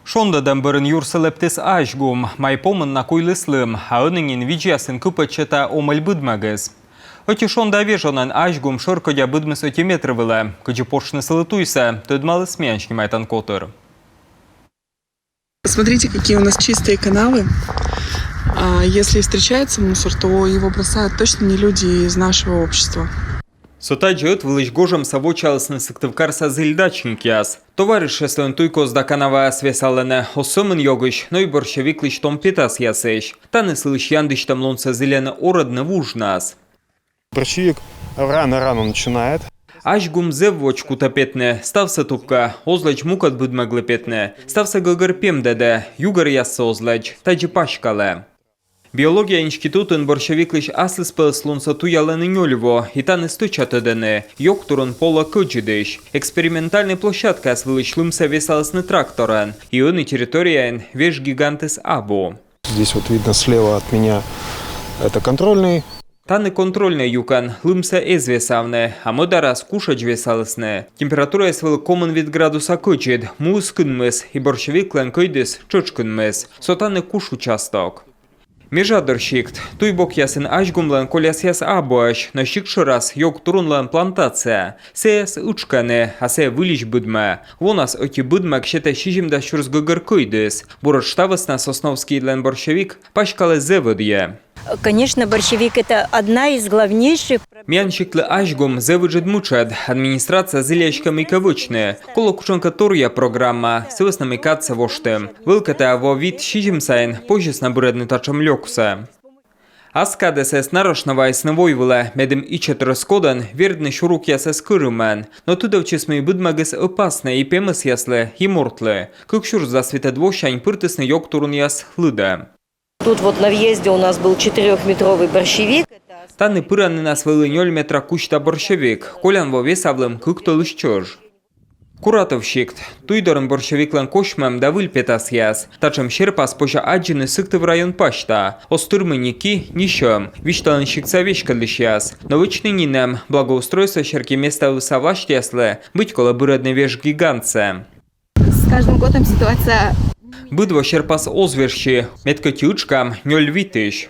Şondadan bırın yursaleptis ajgum, maypomun na kuylislım, a önüngin vidyasın küpöçeta omel bıdmagız. Öti şonda vejonan ajgum şorkoya bıdmız öti metrivile, kıcı poşны сылытуйса, tödmalı sменшки майтан котыр. Смотрите, какие у нас чистые канавы. Если встречается мусор, то его бросают точно не люди из нашего общества. Сотаджет вылыч гожам савочалысны сыктывкарса зыльдачникяс. Товариществен туйко здаканава свесалене осомын йогыш, но и борщевиклыч том питас ясеш. Та не слыш яндыч там лонца зелене ородне вужнас. Борщевик рано начинает. Ажгум зеввочку тапетне, стався тупка, озлач мукат будмаглы петне, стався гылгыр пемдеде, югар ясса озлач, таджи пашкале. Биология институтын борщевиклыш аслыс пылслунса туялыны нёлево, и та не стычатыдыны, йоктурын пола кыджидыш. Экспериментальный площадка свылыш лымса весалысны тракторан, и он и территориян веш гигантес або. Здесь вот видно слева от меня, это контрольный. Та не контрольный юкан, лымса эзвесавне, а модарас кушач весалысны. Температура свыл комын вид градуса кычид, муыз кынмыс, и борщевиклен кыйдыс чычкынмыс, сотаны куш участок. Межадырщикт, туй бок ясын ажгумлан коляс яс абоаш, но щикшырас йог турунлан плантация. Сеяс учкане, а се вылич будме. Вонас оти будмак щета щижимда щурс гыгыр кыйдыс. Бурат штавысна сосновский лен борщевик пашкале зеводье. Конечно, борщевик – это одна из главнейших. Мянщиклы ажгум зевыджет мучат, администрация зылячками кавычны. Коло кушанка турья программа, сывыснами катца воштым. Вылката во вид щижимсайн, позжесна буредны тачам лёкса. Аскадесес нарочного иснывойвыла, медем ичет раскодан, вердны шурук ясес кырымен. Но тудовчесмый будмагыс опасны и пемыс яслы, и мортлы. Как шур засвета двощань пыртысны йог турун яс лыда. Тут вот на въезде у нас был 4-метровый борщевик. Таны пыраны на свылы 0 метра кучта борщевик, колян во весавлым кыкто лышчож. Куратовщикт, туйдорын борщевиклан кошмам да выльпетас яс, тачам щерпас пожа аджины сыкты в район пашта, остырмы ники нищем, вишталын щикца вешка лыш яс, но вычны нинем, благоустройство щерки места высавашт яслы, быть колобырадный веш гигантце. С каждым годом ситуация... Быдво щерпас озверщи, метка тючкам, нёль витыш.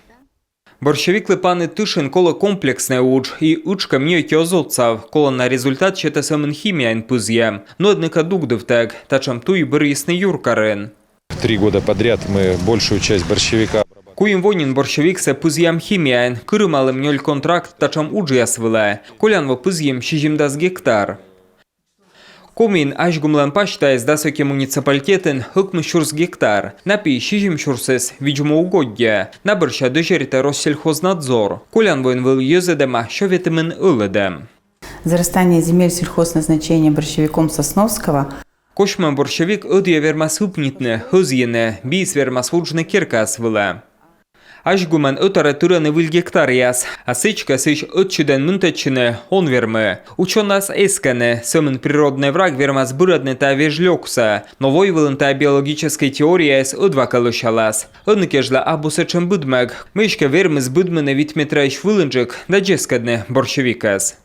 Борщевиклы паны тышин коло комплексне уч, и учка мьёйки озотцав, коло на результат щета самын химиян пызьем, но однако дугдывтек, тачам туй бырысны юркарын. 3 года подряд мы большую часть борщевика... Куим вонин борщевик се пызьям химиян, кырымалым нёль контракт тачам уджияс выле, колян во пызьем щижимдас гектар. Комин ажгумлан паштайс дасоке муниципалитетен хыкмы щурс гектар. Напи щижим щурсес виджумо угодья. На борща дожерите Россельхознадзор. Колян воин выл езедема, що ветемен ыледем. Зарастание земель сельхозназначения борщевиком Сосновского. Кошман борщевик ödje вермас упнитне, хызьене, бис вермас вуджне керкас выле. Ажгуман ötare türene vil gektar yas, a сычка сыч ötчиден мынтечine он вермы. Учёнас эскане, сёмын природный враг вермас быродны та вежлёкса, но войвылын та биологической теория с ödвакалышалас. Önnыкежла абусечем быдмэг, мышка вермыз быдмыне витметраиш вылынчык, да джескадне борщевикас.